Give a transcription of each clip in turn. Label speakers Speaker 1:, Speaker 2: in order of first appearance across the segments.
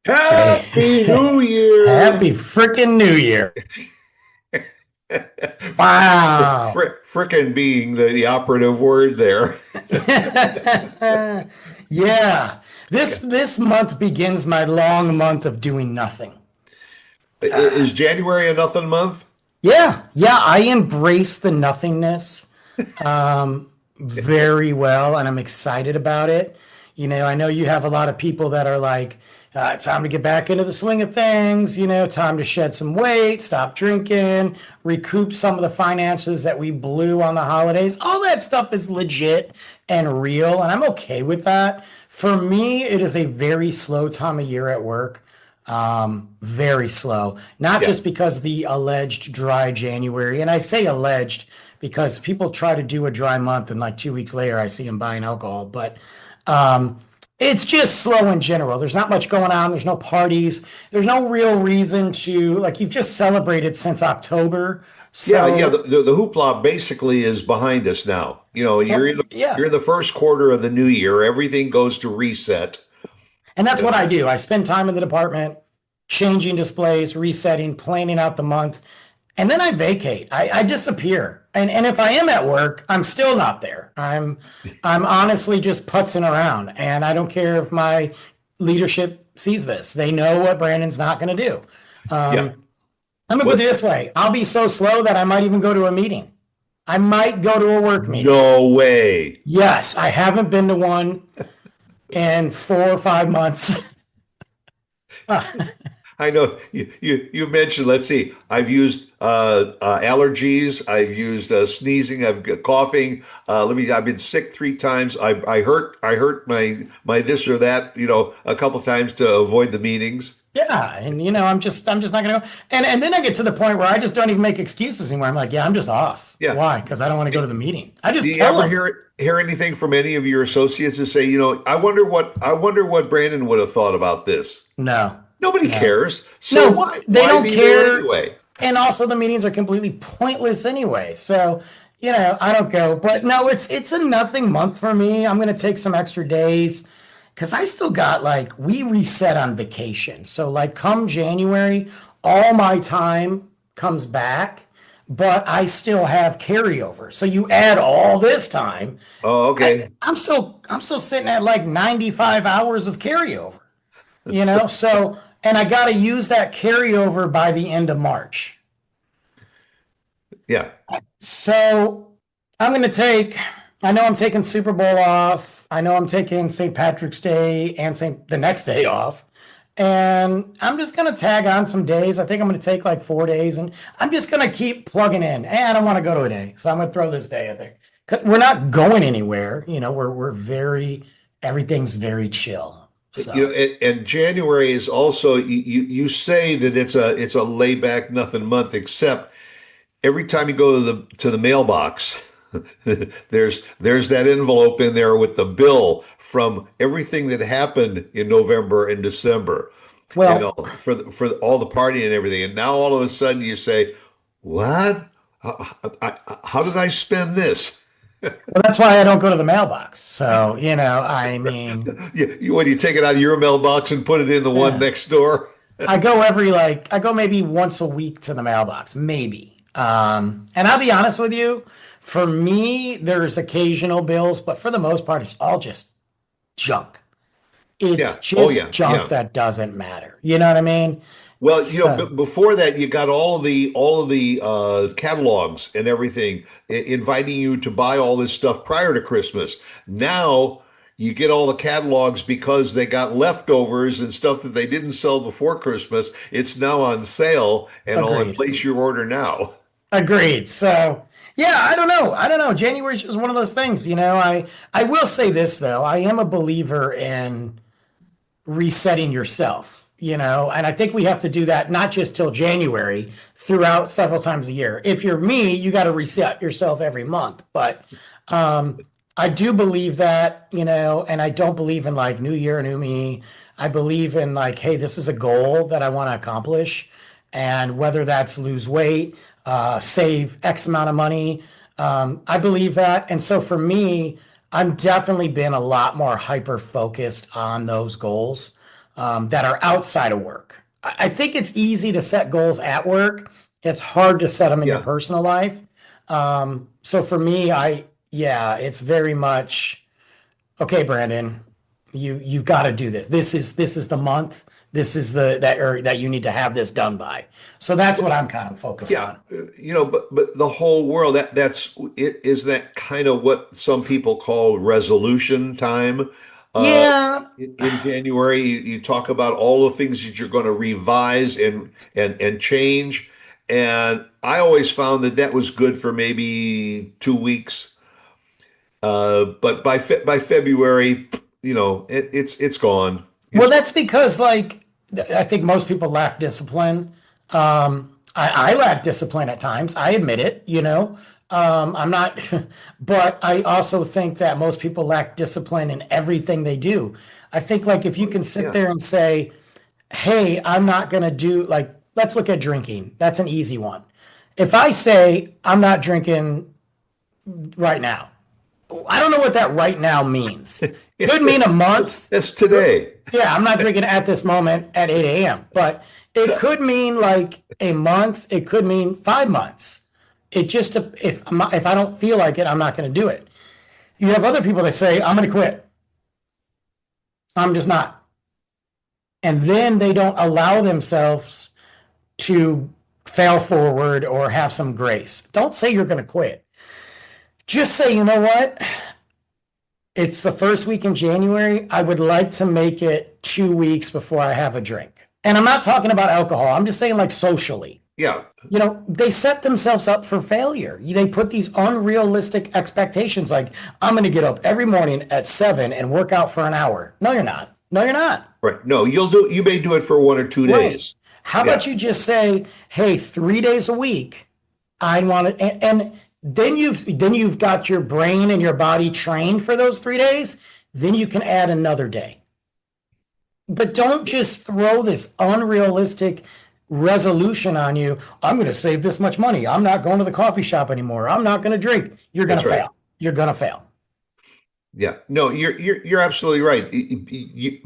Speaker 1: Happy
Speaker 2: Hey,
Speaker 1: New Year!
Speaker 2: happy freaking New Year. Wow.
Speaker 1: Frickin' being the operative word there.
Speaker 2: Yeah. This
Speaker 1: Yeah.
Speaker 2: this month begins my long month of doing nothing.
Speaker 1: Is January a nothing month?
Speaker 2: Yeah, I embrace the nothingness very well, and I'm excited about it. I know you have a lot of people that are like, time to get back into the swing of things, time to shed some weight, stop drinking, recoup some of the finances that we blew on the holidays. All that stuff is legit and real, and I'm okay with that. For me, it is a very slow time of year at work. Very slow. Not
Speaker 1: Yeah.
Speaker 2: just because the alleged dry January, and I say alleged because people try to do a dry month and like 2 weeks later I see them buying alcohol. But um, it's just slow in general. There's not much going on. There's no parties. There's no real reason to like you've just celebrated since October.
Speaker 1: Yeah.
Speaker 2: So,
Speaker 1: The hoopla basically is behind us now. You're
Speaker 2: yeah.
Speaker 1: in the first quarter of the new year. Everything goes to reset.
Speaker 2: And that's
Speaker 1: You
Speaker 2: what
Speaker 1: know,
Speaker 2: I do. I spend time in the department, changing displays, resetting, planning out the month, and then I vacate. I disappear. And if I am at work, I'm still not there. I'm honestly just putzing around. And I don't care if my leadership sees this. They know what Brandon's not going to do.
Speaker 1: yeah.
Speaker 2: Um, I'm gonna put
Speaker 1: What?
Speaker 2: it this way. I'll be so slow that I might even go to a meeting. I might go to a work meeting.
Speaker 1: No way.
Speaker 2: Yes, I haven't been to one in 4 or 5 months.
Speaker 1: I know you mentioned, let's see, I've used allergies, I've used sneezing, I've got coughing. I've been sick 3 times. I hurt my this or that, a couple times to avoid the meetings.
Speaker 2: Yeah, and I'm just not gonna go. And then I get to the point where I just don't even make excuses anymore. I'm like, yeah, I'm just off.
Speaker 1: Yeah.
Speaker 2: Why? Because I don't want to go
Speaker 1: Do
Speaker 2: to the meeting. I
Speaker 1: do
Speaker 2: just
Speaker 1: you
Speaker 2: tell
Speaker 1: ever
Speaker 2: them.
Speaker 1: hear anything from any of your associates that say, I wonder what Brandon would have thought about this?
Speaker 2: No,
Speaker 1: Nobody
Speaker 2: no,
Speaker 1: cares. So
Speaker 2: no.
Speaker 1: why
Speaker 2: They
Speaker 1: why
Speaker 2: don't
Speaker 1: be there
Speaker 2: care.
Speaker 1: anyway?
Speaker 2: And also, the meetings are completely pointless anyway. So I don't go. But no, it's a nothing month for me. I'm gonna take some extra days because I still got like we reset on vacation. So like come January, all my time comes back, but I still have carryover. So you add all this time,
Speaker 1: Oh,
Speaker 2: I,
Speaker 1: okay.
Speaker 2: I'm still sitting at like 95 hours of carryover. So and I got to use that carryover by the end of March.
Speaker 1: Yeah.
Speaker 2: So I'm going to take, I know I'm taking Super Bowl off. I know I'm taking St. Patrick's Day and the next day off. And I'm just going to tag on some days. I think I'm going to take like 4 days and I'm just going to keep plugging in. Hey, I don't want to go to a day. So I'm going to throw this day in there because we're not going anywhere. We're very, everything's very chill. So
Speaker 1: And January is also you say that it's a layback nothing month, except every time you go to the mailbox, there's that envelope in there with the bill from everything that happened in November and December,
Speaker 2: well,
Speaker 1: for all the partying and everything. And now all of a sudden you say, "What? How did I spend this?"
Speaker 2: well, that's why I don't go to the mailbox. So, I mean,
Speaker 1: When you take it out of your mailbox and put it in the one
Speaker 2: yeah.
Speaker 1: next door.
Speaker 2: I go maybe once a week to the mailbox, maybe. And I'll be honest with you, for me, there's occasional bills, but for the most part, it's all just junk. It's
Speaker 1: Yeah. Oh
Speaker 2: just
Speaker 1: yeah.
Speaker 2: junk
Speaker 1: Yeah.
Speaker 2: that doesn't matter. You know what I mean?
Speaker 1: Well,
Speaker 2: So
Speaker 1: before that, you got all of the catalogs and everything inviting you to buy all this stuff prior to Christmas. Now you get all the catalogs because they got leftovers and stuff that they didn't sell before Christmas. It's now on sale and all, and
Speaker 2: agreed.
Speaker 1: place your order now.
Speaker 2: Agreed. So yeah, I don't know. I don't know. January is just one of those things, I will say this though. I am a believer in resetting yourself, and I think we have to do that not just till January, throughout several times a year. If you're me, you got to reset yourself every month. But I do believe that, and I don't believe in like new year, new me. I believe in like, hey, this is a goal that I want to accomplish. And whether that's lose weight, save X amount of money, I believe that. And so for me, I'm definitely been a lot more hyper focused on those goals. that are outside of work. I think it's easy to set goals at work. It's hard to set them in your
Speaker 1: Yeah.
Speaker 2: personal life. So for me, yeah, it's very much okay, Brandon. You've got to do this. This is the month. This is that you need to have this done by. So that's what I'm kind of focused
Speaker 1: Yeah,
Speaker 2: on.
Speaker 1: but the whole world, that's it, is that kind of what some people call resolution time. Uh,
Speaker 2: Yeah.
Speaker 1: in January, you talk about all the things that you're going to revise and change, and I always found that that was good for maybe 2 weeks. But by February, it's gone.
Speaker 2: Well,
Speaker 1: It's
Speaker 2: that's because like I think most people lack discipline. I lack discipline at times. I admit it, I'm not, but I also think that most people lack discipline in everything they do. I think like if you can sit
Speaker 1: yeah,
Speaker 2: there and say, hey, I'm not going to do like, let's look at drinking. That's an easy one. If I say I'm not drinking right now, I don't know what that right now means. Could mean a month.
Speaker 1: that's today.
Speaker 2: Yeah, I'm not drinking at this moment at 8 a.m., but it could mean like a month. It could mean 5 months. It just, if I don't feel like it, I'm not going to do it. You have other people that say, I'm going to quit. I'm just not. And then they don't allow themselves to fail forward or have some grace. Don't say you're going to quit. Just say, you know what? It's the first week in January. I would like to make it 2 weeks before I have a drink. And I'm not talking about alcohol. I'm just saying like socially.
Speaker 1: Yeah,
Speaker 2: They set themselves up for failure. They put these unrealistic expectations like, I'm going to get up every morning at 7 and work out for an hour. No, you're not. No, you're not.
Speaker 1: right. No, you may do it for 1 or 2 days.
Speaker 2: Right. How
Speaker 1: Yeah.
Speaker 2: about you just say, hey, 3 days a week, I want it, and then you've got your brain and your body trained for those 3 days. Then you can add another day. But don't just throw this unrealistic resolution on you. I'm going to save this much money. I'm not going to the coffee shop anymore. I'm not going to drink. You're going
Speaker 1: That's
Speaker 2: to
Speaker 1: right.
Speaker 2: fail. You're going to fail.
Speaker 1: Yeah, no, you're absolutely right.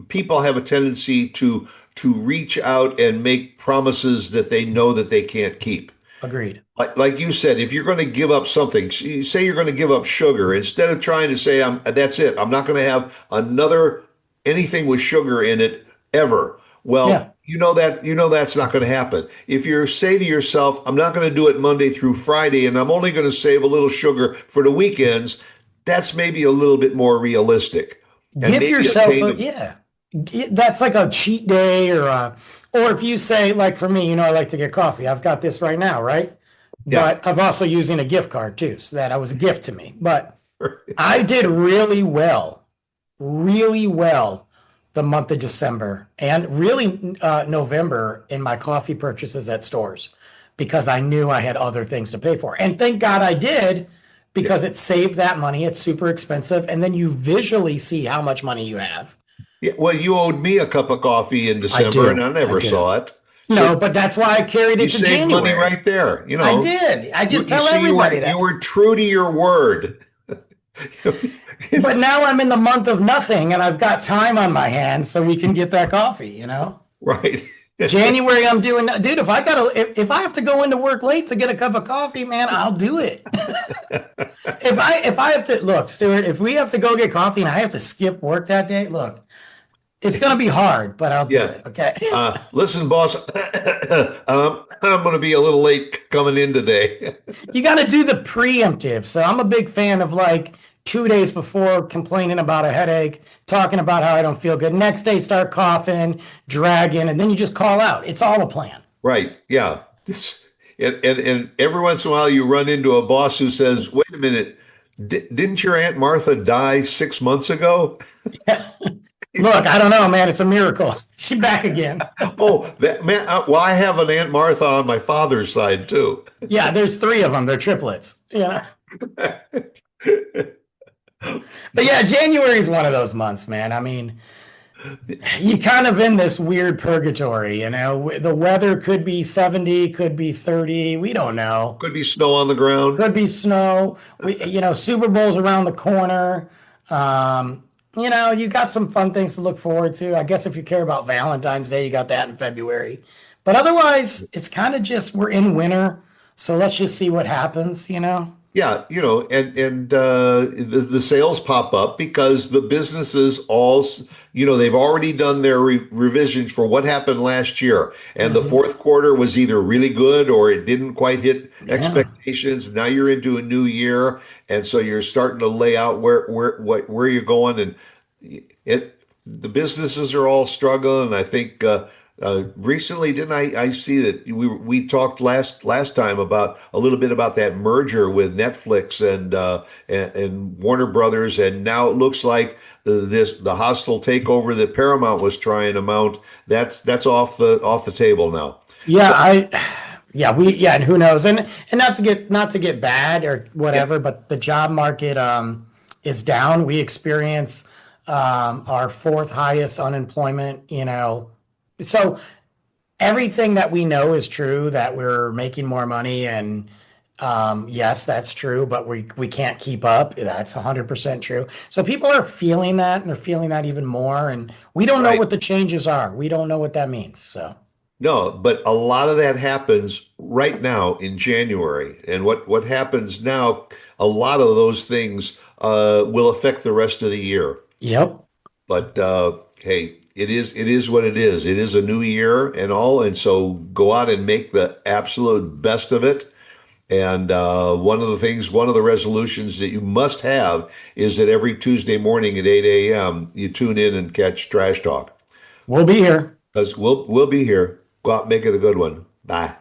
Speaker 1: People have a tendency to reach out and make promises that they know that they can't keep.
Speaker 2: Agreed.
Speaker 1: Like you said, if you're going to give up something, say you're going to give up sugar, instead of trying to say, that's it, I'm not going to have another anything with sugar in it ever.
Speaker 2: Yeah.
Speaker 1: Well, that's not going to happen. If you say to yourself, I'm not going to do it Monday through Friday, and I'm only going to save a little sugar for the weekends, that's maybe a little bit more realistic and
Speaker 2: Give
Speaker 1: maybe
Speaker 2: yourself a,
Speaker 1: attainable.
Speaker 2: yeah. That's like a cheat day or if you say, like for me, I like to get coffee. I've got this right now, right?
Speaker 1: Yeah.
Speaker 2: But I'm also using a gift card too, so that was a gift to me. But I did really well the month of December and really November in my coffee purchases at stores because I knew I had other things to pay for. And thank God I did
Speaker 1: Yeah.
Speaker 2: because it saved that money. It's super expensive. And then you visually see how much money you have.
Speaker 1: Yeah. Well, you owed me a cup of coffee in
Speaker 2: I
Speaker 1: December and
Speaker 2: do.
Speaker 1: I
Speaker 2: I
Speaker 1: never
Speaker 2: do.
Speaker 1: saw it. So
Speaker 2: No, but that's why I carried
Speaker 1: you
Speaker 2: it to
Speaker 1: saved money
Speaker 2: January.
Speaker 1: right there.
Speaker 2: I did. I just
Speaker 1: You
Speaker 2: tell
Speaker 1: see,
Speaker 2: everybody
Speaker 1: you
Speaker 2: that.
Speaker 1: were true to your word.
Speaker 2: But now I'm in the month of nothing and I've got time on my hands so we can get that coffee.
Speaker 1: Right.
Speaker 2: January, I'm doing, dude. If I have to go into work late to get a cup of coffee, man, I'll do it. If I have to look, Stuart, if we have to go get coffee and I have to skip work that day, look, it's gonna be hard, but I'll do
Speaker 1: Yeah.
Speaker 2: it. Okay.
Speaker 1: Listen, boss, I'm going to be a little late coming in today.
Speaker 2: You got to do the preemptive. So I'm a big fan of like 2 days before complaining about a headache, talking about how I don't feel good. Next day, start coughing, dragging, and then you just call out. It's all a plan.
Speaker 1: Right. Yeah. And every once in a while you run into a boss who says, wait a minute, didn't your Aunt Martha die 6 months ago?
Speaker 2: Yeah. Look, I don't know, man. It's a miracle. She's back again.
Speaker 1: Oh, that man. Well, I have an Aunt Martha on my father's side too.
Speaker 2: Yeah, there's three of them. They're triplets. Yeah. But yeah, January is one of those months, man. I mean, you kind of in this weird purgatory. The weather could be 70, could be 30. We don't know.
Speaker 1: Could be snow on the ground.
Speaker 2: Could be snow. Super Bowl's around the corner. you got some fun things to look forward to. I guess if you care about Valentine's Day, you got that in February. But otherwise, it's kind of just we're in winter, so let's just see what happens.
Speaker 1: Yeah, the sales pop up because the businesses they've already done their revisions for what happened last year, and the
Speaker 2: Hmm.
Speaker 1: fourth quarter was either really good or it didn't quite hit
Speaker 2: Yeah.
Speaker 1: expectations. Now you're into a new year, and so you're starting to lay out where you're going, and the businesses are all struggling. I think recently, didn't I see that we talked last time about a little bit about that merger with Netflix and Warner Brothers, and now it looks like the hostile takeover that Paramount was trying to mount, that's off the table now.
Speaker 2: Yeah,
Speaker 1: So
Speaker 2: and who knows? And not to get bad or
Speaker 1: yeah,
Speaker 2: whatever, but the job market is down. We experience our fourth highest unemployment. So everything that we know is true that we're making more money and yes, that's true, but we can't keep up. That's 100% true. So people are feeling that and they're feeling that even more and we don't know
Speaker 1: right.
Speaker 2: what the changes are. We don't know what that means. So
Speaker 1: No, but a lot of that happens right now in January. And what happens now, a lot of those things will affect the rest of the year.
Speaker 2: yep.
Speaker 1: But hey, it is what it is. It is a new year and all, and so go out and make the absolute best of it. And one of the resolutions that you must have is that every Tuesday morning at 8 a.m. you tune in and catch Trash Talk
Speaker 2: We'll be here.
Speaker 1: because we'll be here. Go out and make it a good one. Bye.